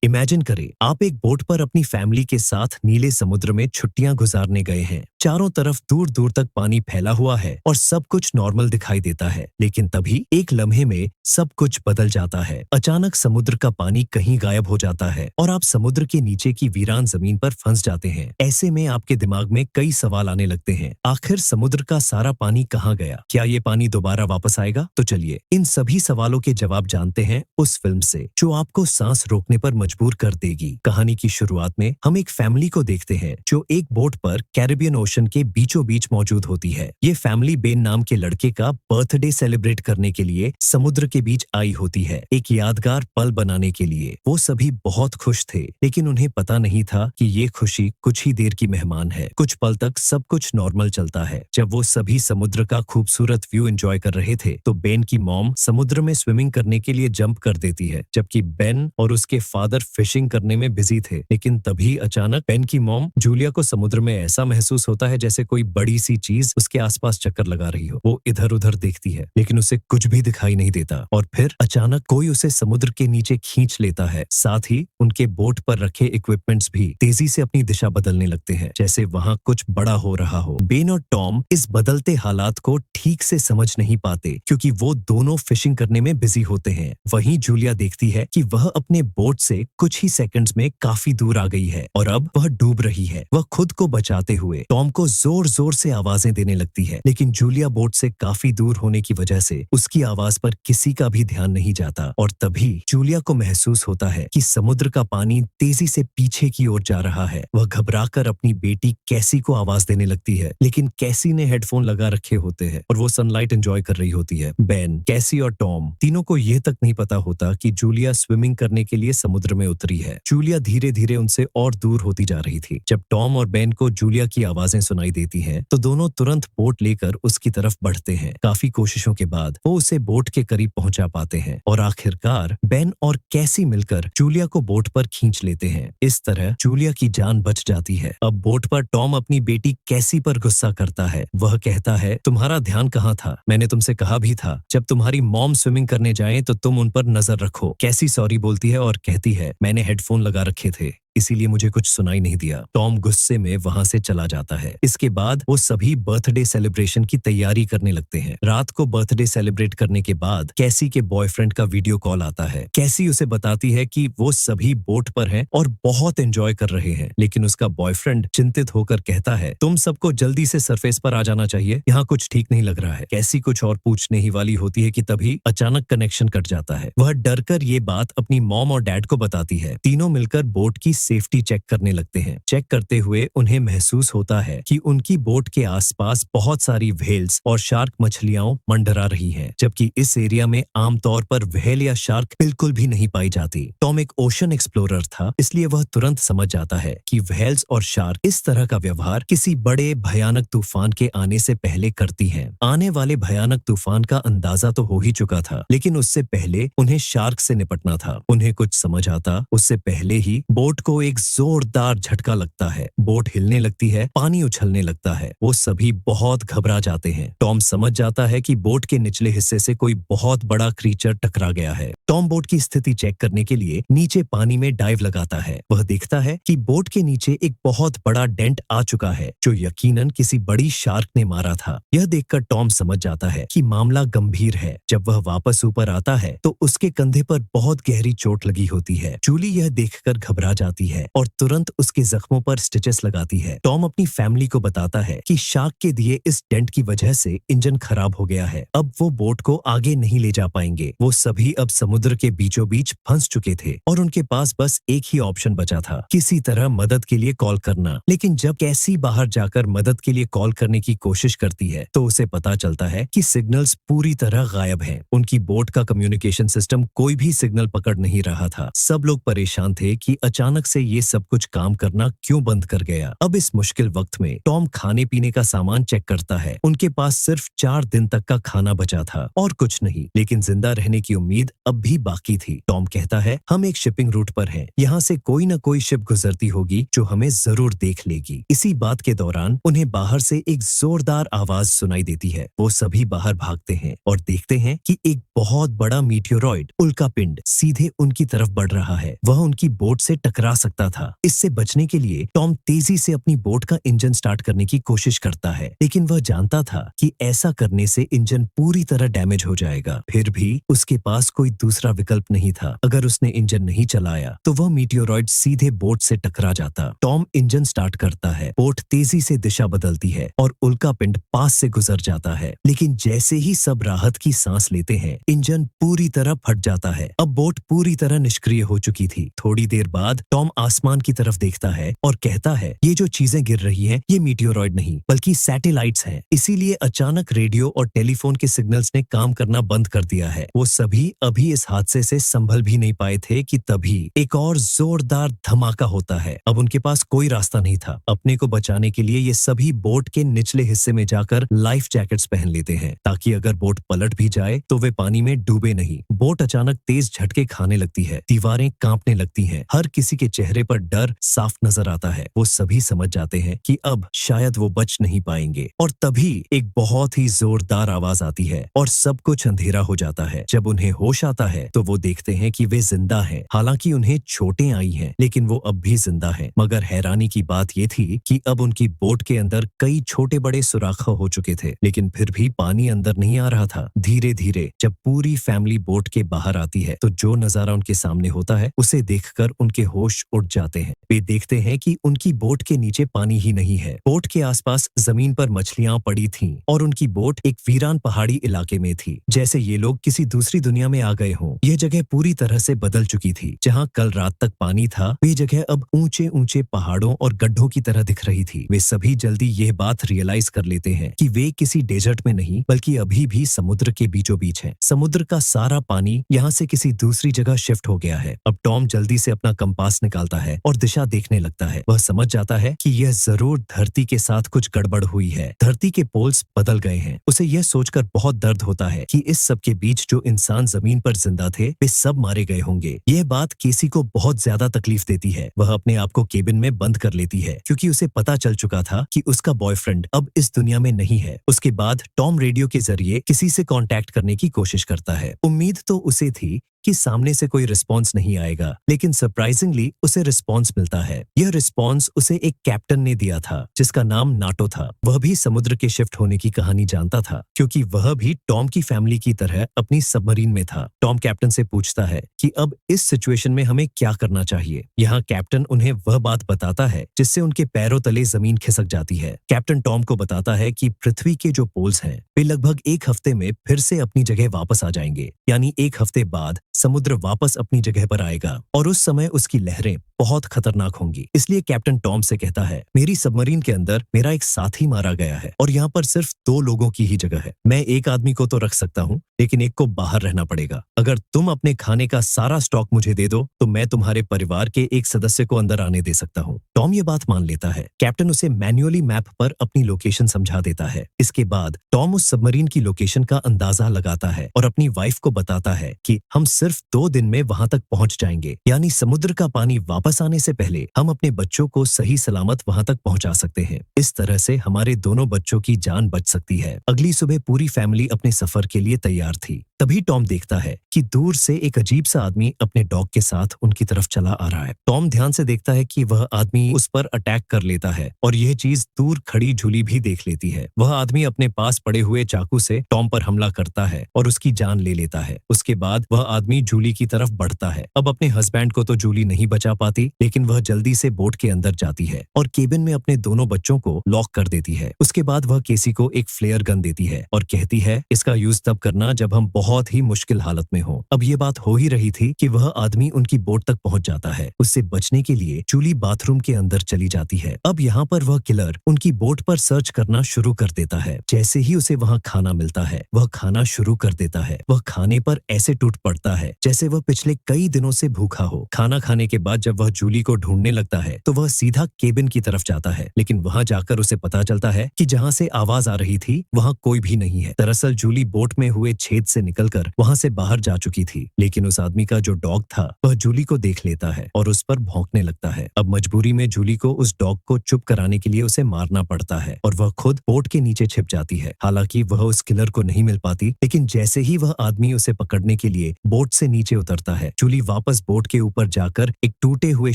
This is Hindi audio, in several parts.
इमेजिन करें आप एक बोट पर अपनी फैमिली के साथ नीले समुद्र में छुट्टियां गुजारने गए हैं। चारों तरफ दूर दूर तक पानी फैला हुआ है और सब कुछ नॉर्मल दिखाई देता है, लेकिन तभी एक लम्हे में सब कुछ बदल जाता है। अचानक समुद्र का पानी कहीं गायब हो जाता है और आप समुद्र के नीचे की वीरान जमीन पर फंस जाते हैं। ऐसे में आपके दिमाग में कई सवाल आने लगते हैं। आखिर समुद्र का सारा पानी कहाँ गया? क्या ये पानी दोबारा वापस आएगा? तो चलिए इन सभी सवालों के जवाब जानते हैं उस फिल्म से जो आपको सांस रोकने पर मजबूर कर देगी। कहानी की शुरुआत में हम एक फैमिली को देखते हैं जो एक बोट पर कैरिबियन ओशन के बीचों बीच मौजूद होती है। ये फैमिली बेन नाम के लड़के का बर्थडे सेलिब्रेट करने के लिए समुद्र के बीच आई होती है, एक यादगार पल बनाने के लिए। वो सभी बहुत खुश थे, लेकिन उन्हें पता नहीं था कि ये खुशी कुछ ही देर की मेहमान है। कुछ पल तक सब कुछ नॉर्मल चलता है। जब वो सभी समुद्र का खूबसूरत व्यू एंजॉय कर रहे थे तो बेन की मॉम समुद्र में स्विमिंग करने के लिए जंप कर देती है, जबकि बेन और उसके फादर फिशिंग करने में बिजी थे। लेकिन तभी अचानक बेन की मॉम जूलिया को समुद्र में ऐसा महसूस होता है जैसे कोई बड़ी सी चीज उसके आसपास चक्कर लगा रही हो। वो इधर उधर देखती है, लेकिन उसे कुछ भी दिखाई नहीं देता। और फिर अचानक कोई उसे समुद्र के नीचे खींच लेता है। साथ ही उनके बोट पर रखे इक्विपमेंट्स भी तेजी से अपनी दिशा बदलने लगते हैं, जैसे वहां कुछ बड़ा हो रहा हो। बेन और टॉम इस बदलते हालात को ठीक से समझ नहीं पाते, क्योंकि वो दोनों फिशिंग करने में बिजी होते हैं। वहीं जूलिया देखती है कि वह अपने बोट से कुछ ही सेकंड्स में काफी दूर आ गई है और अब वह डूब रही है। वह खुद को बचाते हुए टॉम को जोर जोर से आवाजें देने लगती है, लेकिन जूलिया बोट से काफी दूर होने की वजह से उसकी आवाज पर किसी का भी ध्यान नहीं जाता। और तभी जूलिया को महसूस होता है कि समुद्र का पानी तेजी से पीछे की ओर जा रहा है। वह घबराकर अपनी बेटी कैसी को आवाज देने लगती है, लेकिन कैसी ने हेडफोन लगा रखे होते हैं और वो सनलाइट एंजॉय कर रही होती है। बेन, कैसी और टॉम तीनों को यह तक नहीं पता होता कि जूलिया स्विमिंग करने के लिए समुद्र में उतरी है। जूलिया धीरे धीरे उनसे और दूर होती जा रही थी। जब टॉम और बेन को जूलिया की आवाजें सुनाई देती हैं, तो दोनों तुरंत बोट लेकर उसकी तरफ बढ़ते हैं। काफी कोशिशों के बाद वो उसे बोट के करीब पहुंचा पाते हैं और आखिरकार बेन और कैसी मिलकर जूलिया को बोट पर खींच लेते हैं। इस तरह जूलिया की जान बच जाती है। अब बोट पर टॉम अपनी बेटी कैसी पर गुस्सा करता है। वह कहता है, तुम्हारा ध्यान कहाँ था? मैंने तुमसे कहा भी था जब तुम्हारी मॉम स्विमिंग करने जाए तो तुम उन पर नजर रखो। कैसी सॉरी बोलती है और कहती है, मैंने हेडफोन लगा रखे थे इसीलिए मुझे कुछ सुनाई नहीं दिया। टॉम गुस्से में वहां से चला जाता है। इसके बाद वो सभी बर्थडे सेलिब्रेशन की तैयारी करने लगते हैं। रात को बर्थडे सेलिब्रेट करने के बाद कैसी के बॉयफ्रेंड का वीडियो कॉल आता है। कैसी उसे बताती है कि वो सभी बोट पर हैं और बहुत एंजॉय कर रहे हैं, लेकिन उसका बॉयफ्रेंड चिंतित होकर कहता है, तुम सबको जल्दी से सरफेस पर आ जाना चाहिए, यहाँ कुछ ठीक नहीं लग रहा है। कैसी कुछ और पूछने ही वाली होती है कि तभी अचानक कनेक्शन कट जाता है। वह डरकर ये बात अपनी मॉम और डैड को बताती है। तीनों मिलकर बोट की सेफ्टी चेक करने लगते हैं। चेक करते हुए उन्हें महसूस होता है कि उनकी बोट के आसपास बहुत सारी व्हेल्स और शार्क मछलियां मंडरा रही हैं, जबकि इस एरिया में आमतौर पर व्हेल या शार्क बिल्कुल भी नहीं पाई जाती। टॉम एक ओशन एक्सप्लोरर था, इसलिए वह तुरंत समझ जाता है कि व्हेल्स और शार्क इस तरह का व्यवहार किसी बड़े भयानक तूफान के आने से पहले करती हैं। आने वाले भयानक तूफान का अंदाजा तो हो ही चुका था, लेकिन उससे पहले उन्हें शार्क से निपटना था। उन्हें कुछ समझ आता उससे पहले ही बोट को एक जोरदार झटका लगता है। बोट हिलने लगती है, पानी उछलने लगता है। वो सभी बहुत घबरा जाते हैं। टॉम समझ जाता है कि बोट के निचले हिस्से से कोई बहुत बड़ा क्रीचर टकरा गया है। टॉम बोट की स्थिति चेक करने के लिए नीचे पानी में डाइव लगाता है। वह देखता है कि बोट के नीचे एक बहुत बड़ा डेंट आ चुका है, जो यकीनन किसी बड़ी शार्क ने मारा था। यह देखकर टॉम समझ जाता है कि मामला गंभीर है। जब वह वापस ऊपर आता है तो उसके कंधे पर बहुत गहरी चोट लगी होती है। जूली यह देखकर घबरा जाती है और तुरंत उसके जख्मों पर स्टिचेस लगाती है। टॉम अपनी फैमिली को बताता है कि शार्क के दिए इस डेंट की वजह से इंजन खराब हो गया है। अब वो बोट को आगे नहीं ले जा पाएंगे। वो सभी अब समुद्र के बीचों बीच फंस चुके थे और उनके पास बस एक ही ऑप्शन बचा था, किसी तरह मदद के लिए कॉल करना। लेकिन जब कैसी बाहर जाकर मदद के लिए कॉल करने की कोशिश करती है तो उसे पता चलता है कि सिग्नल्स पूरी तरह गायब हैं। उनकी बोट का कम्युनिकेशन सिस्टम कोई भी सिग्नल पकड़ नहीं रहा था। सब लोग परेशान थे कि अचानक से ये सब कुछ काम करना क्यों बंद कर गया। अब इस मुश्किल वक्त में टॉम खाने पीने का सामान चेक करता है। उनके पास सिर्फ 4 दिन तक का खाना बचा था और कुछ नहीं, लेकिन जिंदा रहने की उम्मीद अब भी बाकी थी। टॉम कहता है, हम एक शिपिंग रूट पर हैं। यहाँ से कोई न कोई शिप गुजरती होगी जो हमें जरूर देख लेगी। इसी बात के दौरान उन्हें बाहर से एक जोरदार आवाज सुनाई देती है। वो सभी बाहर भागते हैं और देखते हैं कि एक बहुत बड़ा मीटियोरॉइड, उल्कापिंड, सीधे उनकी तरफ बढ़ रहा है। वह उनकी बोट से टकरा सकता था। इससे बचने के लिए टॉम तेजी से अपनी बोट का इंजन स्टार्ट करने की कोशिश करता है, लेकिन वह जानता था कि ऐसा करने से इंजन पूरी तरह डैमेज हो जाएगा। फिर भी उसके पास कोई दूसरा विकल्प नहीं था। अगर उसने इंजन नहीं चलाया तो वह मीटियोरॉइड सीधे बोट से टकरा जाता। टॉम इंजन स्टार्ट करता है, बोट तेजी से दिशा बदलती है और उल्कापिंड पास से गुजर जाता है। लेकिन जैसे ही सब राहत की सांस लेते हैं, इंजन पूरी तरह फट जाता है। अब बोट पूरी तरह निष्क्रिय हो चुकी थी। थोड़ी देर बाद टॉम आसमान की तरफ देखता है और कहता है, ये जो चीजें गिर रही हैं, ये मीटियोरॉइड नहीं बल्कि सैटेलाइट्स हैं। इसीलिए अचानक रेडियो और टेलीफोन के सिग्नल्स ने काम करना बंद कर दिया है। वो सभी अभी इस हादसे से संभल भी नहीं पाए थे कि तभी एक और जोरदार धमाका होता है। अब उनके पास कोई रास्ता नहीं था। अपने को बचाने के लिए ये सभी बोट के निचले हिस्से में जाकर लाइफ जैकेट्स पहन लेते हैं, ताकि अगर बोट पलट भी जाए तो वे पानी में डूबे नहीं। बोट अचानक तेज झटके खाने लगती है, दीवारें कांपने लगती हैं। हर किसी के चेहरे पर डर साफ नजर आता है। वो सभी समझ जाते हैं कि अब शायद वो बच नहीं पाएंगे। और तभी एक बहुत ही जोरदार आवाज आती है और सब कुछ अंधेरा हो जाता है। जब उन्हें होश आता है तो वो देखते हैं कि वे जिंदा हैं। हालांकि उन्हें चोटें आई हैं, लेकिन वो अब भी जिंदा हैं। मगर हैरानी की बात ये थी कि अब उनकी बोट के अंदर कई छोटे बड़े सुराख हो चुके थे, लेकिन फिर भी पानी अंदर नहीं आ रहा था। धीरे धीरे जब पूरी फैमिली बोट के बाहर आती है तो जो नजारा उनके सामने होता है उसे देखकर उनके होश उड़ जाते हैं। वे देखते हैं कि उनकी बोट के नीचे पानी ही नहीं है। बोट के आसपास जमीन पर मछलियां पड़ी थीं और उनकी बोट एक वीरान पहाड़ी इलाके में थी, जैसे ये लोग किसी दूसरी दुनिया में आ गए हों। यह जगह पूरी तरह से बदल चुकी थी। जहां कल रात तक पानी था, वे जगह अब ऊंचे ऊंचे पहाड़ों और गड्ढों की तरह दिख रही थी। वे सभी जल्दी यह बात रियलाइज कर लेते हैं कि वे किसी डेजर्ट में नहीं बल्कि अभी भी समुद्र के बीचों बीच हैं। समुद्र का सारा पानी यहाँ से किसी दूसरी जगह शिफ्ट हो गया है। अब टॉम जल्दी से अपना कंपास निकालता है और दिशा देखने लगता है। वह समझ जाता है कि यह जरूर धरती के साथ कुछ गड़बड़ हुई है। धरती के पोल्स बदल गए हैं। उसे यह सोचकर बहुत दर्द होता है कि इस सब के बीच जो इंसान जमीन पर जिंदा थे वे सब मारे गए होंगे। यह बात केसी को बहुत ज्यादा तकलीफ देती है। वह अपने आप को केबिन में बंद कर लेती है, क्योंकि उसे पता चल चुका था कि उसका बॉयफ्रेंड अब इस दुनिया में नहीं है। उसके बाद टॉम रेडियो के जरिए किसी से कांटेक्ट करने की कोशिश करता है। उम्मीद तो उसे थी कि सामने से कोई रिस्पॉन्स नहीं आएगा, लेकिन सरप्राइजिंगली उसे रिस्पॉन्स मिलता है। यह रिस्पॉन्स उसे एक कैप्टन ने दिया था जिसका नाम नाटो था। वह भी समुद्र के शिफ्ट होने की कहानी जानता था, क्योंकि वह भी टॉम की फैमिली की तरह अपनी सबमरीन में था। टॉम कैप्टन से पूछता है कि अब इस सिचुएशन में हमें क्या करना चाहिए। यहाँ कैप्टन उन्हें वह बात बताता है जिससे उनके पैरों तले जमीन खिसक जाती है। कैप्टन टॉम को बताता है कि पृथ्वी के जो पोल्स हैं वे लगभग 1 हफ्ते में फिर से अपनी जगह वापस आ जाएंगे। यानी 1 हफ्ते बाद समुद्र वापस अपनी जगह पर आएगा और उस समय उसकी लहरें बहुत खतरनाक होंगी। इसलिए कैप्टन टॉम से कहता है, मेरी सबमरीन के अंदर मेरा एक साथी मारा गया है और यहाँ पर सिर्फ 2 लोगों की ही जगह है। मैं एक आदमी को तो रख सकता हूँ, लेकिन एक को बाहर रहना पड़ेगा। अगर तुम अपने खाने का सारा स्टॉक मुझे दे दो तो मैं तुम्हारे परिवार के एक सदस्य को अंदर आने दे सकता हूँ। टॉम ये बात मान लेता है। कैप्टन उसे मैन्युअली मैप पर अपनी लोकेशन समझा देता है। इसके बाद टॉम उस सबमरीन की लोकेशन का अंदाजा लगाता है और अपनी वाइफ को बताता है कि हम सिर्फ 2 दिन में वहां तक पहुंच जाएंगे। यानी समुद्र का पानी वापस आने से पहले हम अपने बच्चों को सही सलामत वहां तक पहुंचा सकते हैं। इस तरह से हमारे दोनों बच्चों की जान बच सकती है। अगली सुबह पूरी फैमिली अपने सफर के लिए तैयार थी। तभी टॉम देखता है कि दूर से एक अजीब सा आदमी अपने डॉग के साथ उनकी तरफ चला आ रहा है। टॉम ध्यान से देखता है कि वह आदमी उस पर अटैक कर लेता है और यह चीज दूर खड़ी जूली भी देख लेती है। वह आदमी अपने पास पड़े हुए चाकू से टॉम पर हमला करता है और उसकी जान ले लेता है। उसके बाद वह आदमी जूली की तरफ बढ़ता है। अब अपने हस्बैंड को तो जूली नहीं बचा पाती, लेकिन वह जल्दी से बोट के अंदर जाती है और केबिन में अपने दोनों बच्चों को लॉक कर देती है। उसके बाद वह केसी को एक फ्लेयर गन देती है और कहती है, इसका यूज तब करना जब हम बहुत ही मुश्किल हालत में हों। अब ये बात हो ही रही थी कि वह आदमी उनकी बोट तक पहुंच जाता है। उससे बचने के लिए जूली बाथरूम के अंदर चली जाती है। अब यहाँ पर वह किलर उनकी बोट पर सर्च करना शुरू कर देता है। जैसे ही उसे वहाँ खाना मिलता है वह खाना शुरू कर देता है। वह खाने पर ऐसे टूट पड़ता है जैसे वह पिछले कई दिनों से भूखा हो। खाना खाने के बाद जब वह जूली को ढूंढने लगता है तो वह सीधा केबिन की तरफ जाता है, लेकिन वहां जाकर उसे पता चलता है कि जहां से आवाज आ रही थी वहां कोई भी नहीं है। दरअसल जूली बोट में हुए छेद से निकलकर वहां से बाहर जा चुकी थी, लेकिन उस आदमी का जो डॉग था वह जूली को देख लेता है और उस पर भौंकने लगता है। अब मजबूरी में जूली को उस डॉग को चुप कराने के लिए उसे मारना पड़ता है और वह खुद बोट के नीचे छिप जाती है। हालांकि वह उस किलर को नहीं मिल पाती, लेकिन जैसे ही वह आदमी उसे पकड़ने के लिए बोट से नीचे उतरता है, जूली वापस बोट के ऊपर जाकर एक टूटे हुए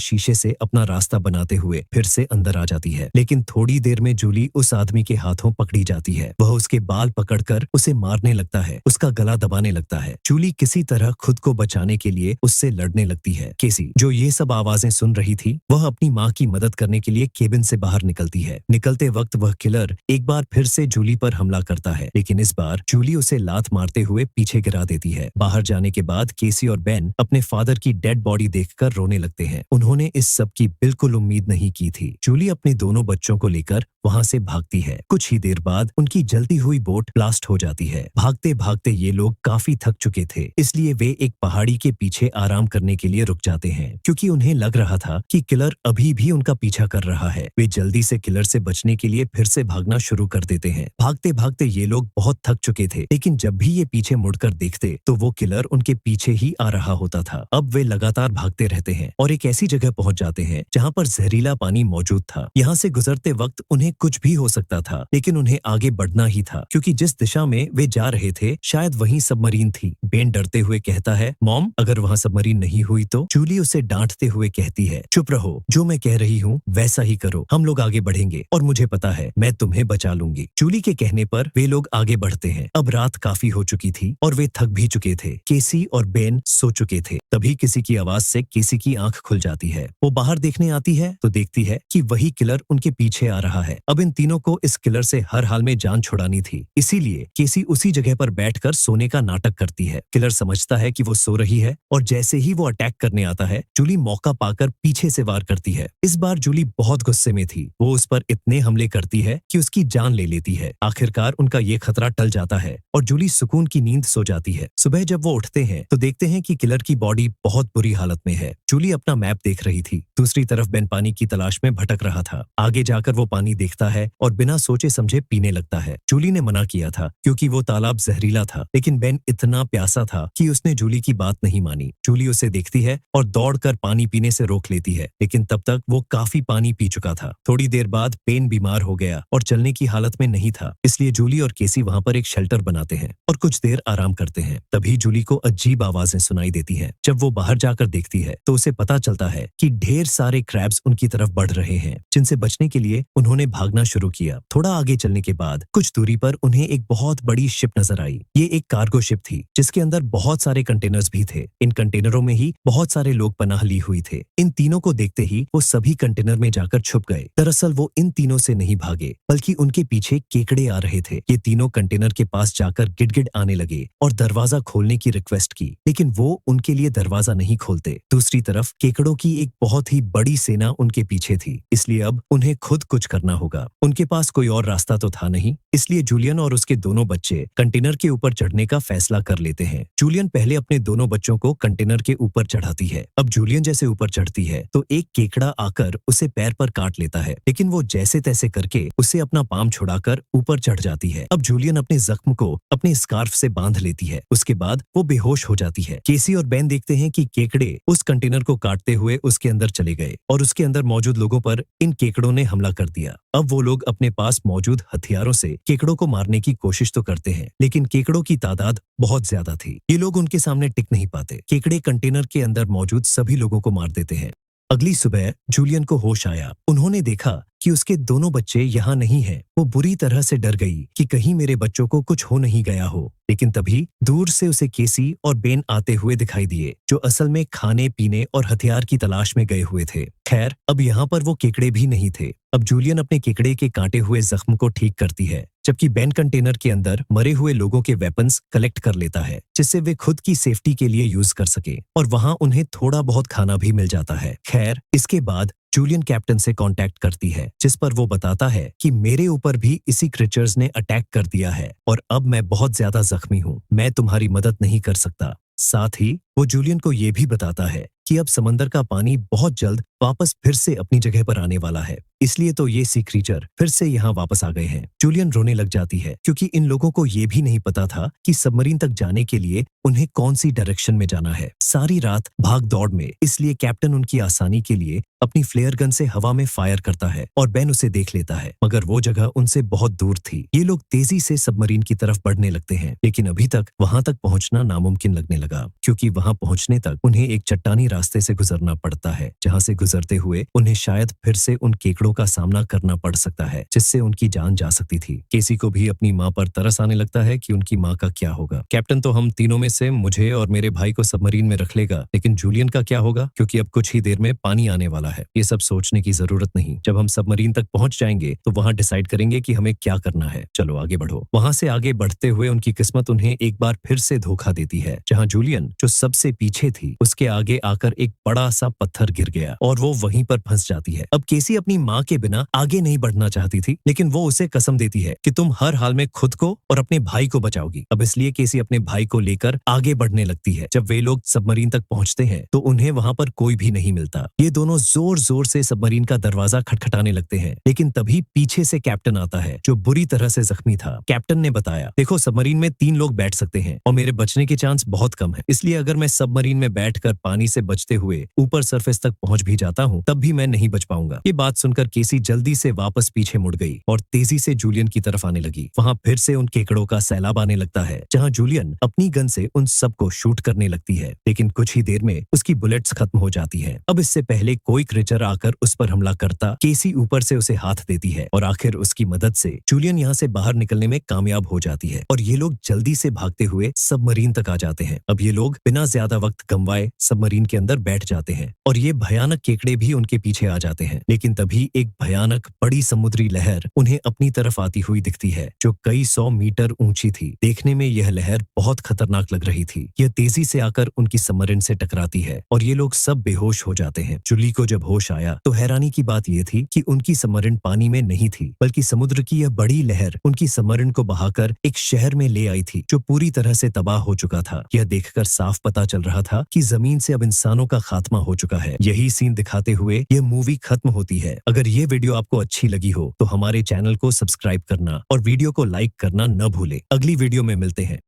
शीशे से अपना रास्ता बनाते हुए फिर से अंदर आ जाती है। लेकिन थोड़ी देर में जूली उस आदमी के हाथों पकड़ी जाती है। वह उसके बाल पकड़कर उसे मारने लगता है, उसका गला दबाने लगता है। जूली किसी तरह खुद को बचाने के लिए उससे लड़ने लगती है। केसी, जो ये सब आवाजें सुन रही थी, वह अपनी माँ की मदद करने के लिए केबिन से बाहर निकलती है। निकलते वक्त वह किलर एक बार फिर से जूली पर हमला करता है, लेकिन इस बार जूली उसे लात मारते हुए पीछे गिरा देती है। बाहर जाने के बाद केसी और बेन अपने फादर की डेड बॉडी देखकर रोने लगते हैं। उन्होंने इस सब की बिल्कुल उम्मीद नहीं की थी। जूली अपने दोनों बच्चों को लेकर वहां से भागती है। कुछ ही देर बाद उनकी जलती हुई बोट ब्लास्ट हो जाती है। भागते भागते ये लोग काफी थक चुके थे, इसलिए वे एक पहाड़ी के पीछे आराम करने के लिए रुक जाते हैं, क्योंकि उन्हें लग रहा था कि किलर अभी भी उनका पीछा कर रहा है। वे जल्दी से किलर से बचने के लिए फिर से भागना शुरू कर देते हैं। भागते भागते ये लोग बहुत थक चुके थे, लेकिन जब भी ये पीछे मुड़कर देखते तो वो किलर उनके पीछे ही आ रहा होता था। अब वे लगातार भागते रहते हैं और एक ऐसी जगह पहुंच जाते हैं जहां पर जहरीला पानी मौजूद था। यहाँ से गुजरते वक्त उन्हें कुछ भी हो सकता था, लेकिन उन्हें आगे बढ़ना ही था, क्योंकि जिस दिशा में वे जा रहे थे शायद वहीं सबमरीन थी। बेन डरते हुए कहता है, मॉम, अगर वहाँ सबमरीन नहीं हुई तो? जूली उसे डांटते हुए कहती है, चुप रहो, जो मैं कह रही हूँ वैसा ही करो, हम लोग आगे बढ़ेंगे और मुझे पता है मैं तुम्हें बचा लूंगी। जूली के कहने पर वे लोग आगे बढ़ते हैं। अब रात काफी हो चुकी थी और वे थक भी चुके थे। केसी और बेन सो चुके थे। तभी किसी की आवाज से केसी की आंख खुल जाती है। वो बाहर देखने आती है तो देखती है कि वही किलर उनके पीछे आ रहा है। अब इन तीनों को इस किलर से हर हाल में जान छुड़ानी थी, इसीलिए केसी उसी जगह पर बैठकर सोने का नाटक करती है। किलर समझता है कि वो सो रही है और जैसे ही वो अटैक करने आता है, जूली मौका पाकर पीछे से वार करती है। इस बार जूली बहुत गुस्से में थी। वो उस पर इतने हमले करती है कि उसकी जान ले लेती है। आखिरकार उनका ये खतरा टल जाता है और जूली सुकून की नींद सो जाती है। सुबह जब वो उठते हैं तो देखते हैं कि किलर की बॉडी बहुत बुरी हालत में है। जूली अपना मैप देख रही थी। दूसरी तरफ बेन पानी की तलाश में भटक रहा था। आगे जाकर वो पानी देखता है और बिना सोचे समझे पीने लगता है। जूली ने मना किया था क्योंकि वो तालाब जहरीला था, लेकिन बेन इतना प्यासा था कि उसने जूली की बात नहीं मानी। जूली उसे देखती है और दौड़कर पानी पीने से रोक लेती है, लेकिन तब तक वो काफी पानी पी चुका था। थोड़ी देर बाद बेन बीमार हो गया और चलने की हालत में नहीं था, इसलिए जूली और केसी वहां पर एक शेल्टर बनाते हैं और कुछ देर आराम करते हैं। तभी जूली को अजीब आवाजें सुनाई देती हैं। जब वो बाहर जाकर देखती है तो उसे पता चलता है कि ढेर सारे क्रैब्स उनकी तरफ बढ़ रहे हैं, जिनसे बचने के लिए उन्होंने भागना शुरू किया। थोड़ा आगे चलने के बाद कुछ दूरी पर उन्हें एक बहुत बड़ी शिप नजर आई। ये एक कार्गो शिप थी जिसके अंदर बहुत सारे कंटेनर्स भी थे। इन कंटेनरों में ही बहुत सारे लोग पनाह ली हुई थे। इन तीनों को देखते ही वो सभी कंटेनर में जाकर छुप गए। दरअसल वो इन तीनों से नहीं भागे, बल्कि उनके पीछे केकड़े आ रहे थे। ये तीनों कंटेनर के पास जाकर गिड़गिड़ आने लगे और दरवाजा खोलने की रिक्वेस्ट की, लेकिन वो उनके लिए दरवाजा नहीं खोलते। दूसरी तरफ केकड़ों की एक बहुत ही बड़ी सेना उनके पीछे थी, इसलिए अब उन्हें खुद कुछ करना होगा। उनके पास कोई और रास्ता तो था नहीं, इसलिए जूलियन और उसके दोनों बच्चे कंटेनर के ऊपर चढ़ने का फैसला कर लेते हैं। जूलियन पहले अपने दोनों बच्चों को कंटेनर के ऊपर चढ़ाती है। अब जूलियन जैसे ऊपर चढ़ती है तो एक केकड़ा आकर उसे पैर पर काट लेता है, लेकिन वो जैसे तैसे करके उसे अपना पाम छुड़ाकर ऊपर चढ़ जाती है। अब जूलियन अपने जख्म को अपने स्कार्फ से बांध लेती है। उसके बाद वो बेहोश हो जाती है। केसी और बेन देखते हैं कि केकड़े उस कंटेनर को काटते हुए उसके अंदर चले गए और उसके अंदर मौजूद लोगों पर इन केकड़ों ने हमला कर दिया। अब वो लोग अपने पास मौजूद हथियारों से केकड़ों को मारने की कोशिश तो करते हैं, लेकिन केकड़ों की तादाद बहुत ज्यादा थी। ये लोग उनके सामने टिक नहीं पाते। केकड़े कंटेनर के अंदर मौजूद सभी लोगों को मार देते हैं। अगली सुबह जूलियन को होश आया। उन्होंने देखा कि उसके दोनों बच्चे यहाँ नहीं हैं। वो बुरी तरह से डर गई कि कहीं मेरे बच्चों को कुछ हो नहीं गया हो, लेकिन तभी दूर से उसे केसी और बेन आते हुए दिखाई दिए, जो असल में खाने पीने और हथियार की तलाश में गए हुए थे। खैर, अब यहाँ पर वो केकड़े भी नहीं थे। अब जूलियन अपने केकड़े के काटे हुए जख्म को ठीक करती है जबकि बेन कंटेनर के अंदर मरे हुए लोगों के वेपन्स कलेक्ट कर लेता है, जिससे वे खुद की सेफ्टी के लिए यूज कर सके, और वहां उन्हें थोड़ा बहुत खाना भी मिल जाता है। खैर, इसके बाद जूलियन कैप्टन से कांटेक्ट करती है, जिस पर वो बताता है कि मेरे ऊपर भी इसी क्रिएचर्स ने अटैक कर दिया है और अब मैं बहुत ज्यादा जख्मी हूँ, मैं तुम्हारी मदद नहीं कर सकता। साथ ही वो जूलियन को ये भी बताता है कि अब समंदर का पानी बहुत जल्द वापस फिर से अपनी जगह पर आने वाला है, इसलिए तो ये सी क्रीचर फिर से यहाँ वापस आ गए हैं। जूलियन रोने लग जाती है क्योंकि इन लोगों को ये भी नहीं पता था कि सबमरीन तक जाने के लिए उन्हें कौन सी डायरेक्शन में जाना है। सारी रात भाग दौड़ में, इसलिए कैप्टन उनकी आसानी के लिए अपनी फ्लेयर गन से हवा में फायर करता है और बेन उसे देख लेता है, मगर वो जगह उनसे बहुत दूर थी। ये लोग तेजी से सबमरीन की तरफ बढ़ने लगते हैं, लेकिन अभी तक वहां तक पहुंचना नामुमकिन लगने लगा, क्योंकि वहां पहुंचने तक उन्हें एक चट्टानी रास्ते से गुजरना पड़ता है, जहां से गुजरते हुए उन्हें शायद फिर से उन केकड़ों का सामना करना पड़ सकता है, जिससे उनकी जान जा सकती थी। केसी को भी अपनी माँ पर तरस आने लगता है कि उनकी माँ का क्या होगा। कैप्टन तो हम तीनों में से मुझे और मेरे भाई को सबमरीन में रख लेगा, लेकिन जूलियन का क्या होगा, क्योंकि अब कुछ ही देर में पानी आने वाला है। ये सब सोचने की जरूरत नहीं, जब हम सबमरीन तक पहुंच जाएंगे तो वहां डिसाइड करेंगे कि हमें क्या करना है। चलो आगे बढ़ो। वहां से आगे बढ़ते हुए उनकी किस्मत उन्हें एक बार फिर से धोखा देती है, जहां जूलियन जो सबसे पीछे थी उसके आगे आकर एक बड़ा सा पत्थर गिर गया और वो वहीं पर फंस जाती है। अब केसी अपनी माँ के बिना आगे नहीं बढ़ना चाहती थी, लेकिन वो उसे कसम देती है कि तुम हर हाल में खुद को और अपने भाई को बचाओगी। अब इसलिए केसी अपने भाई को लेकर आगे बढ़ने लगती है। जब वे लोग सबमरीन तक पहुंचते हैं तो उन्हें वहां पर कोई भी नहीं मिलता। ये दोनों जोर जोर से सबमरीन का दरवाजा खटखटाने लगते हैं, लेकिन तभी पीछे से कैप्टन आता है, जो बुरी तरह से जख्मी था। कैप्टन ने बताया, देखो सबमरीन में 3 लोग बैठ सकते हैं और मेरे बचने के चांस बहुत कम है, इसलिए अगर मैं सबमरीन में बैठकर पानी से बचते हुए ऊपर सरफेस तक पहुंच भी जाता हूं, तब भी मैं नहीं बच पाऊंगा। ये बात सुनकर केसी जल्दी से वापस पीछे मुड़ गई और तेजी से जूलियन की तरफ आने लगी। वहां फिर से उन केकड़ों का सैलाब आने लगता है, जहां जूलियन अपनी गन से उन सबको शूट करने लगती है, लेकिन कुछ ही देर में उसकी बुलेट्स खत्म हो जाती है। अब इससे पहले कोई क्रीचर आकर उस पर हमला करता, केसी ऊपर से उसे हाथ देती है और आखिर उसकी मदद से जूलियन यहाँ से बाहर निकलने में कामयाब हो जाती है और ये लोग जल्दी से भागते हुए सबमरीन तक आ जाते हैं। अब ये लोग बिना ज्यादा वक्त गंवाए सबमरीन के अंदर बैठ जाते हैं और ये भयानक केकड़े भी उनके पीछे आ जाते हैं, लेकिन तभी एक भयानक बड़ी समुद्री लहर उन्हें अपनी तरफ आती हुई दिखती है, जो कई 100 मीटर ऊंची थी। देखने में यह लहर बहुत खतरनाक लग रही थी। यह तेजी से आकर उनकी सबमरीन से टकराती है और ये लोग सब बेहोश हो जाते हैं। जूली को जब होश आया तो हैरानी की बात यह थी कि उनकी सबमरीन पानी में नहीं थी, बल्कि समुद्र की यह बड़ी लहर उनकी सबमरीन को बहाकर एक शहर में ले आई थी, जो पूरी तरह से तबाह हो चुका था। यह देखकर साफ पता चल रहा था कि जमीन से अब इंसानों का खात्मा हो चुका है। यही सीन दिखाते हुए यह मूवी खत्म होती है। अगर ये वीडियो आपको अच्छी लगी हो तो हमारे चैनल को सब्सक्राइब करना और वीडियो को लाइक करना न भूले। अगली वीडियो में मिलते हैं।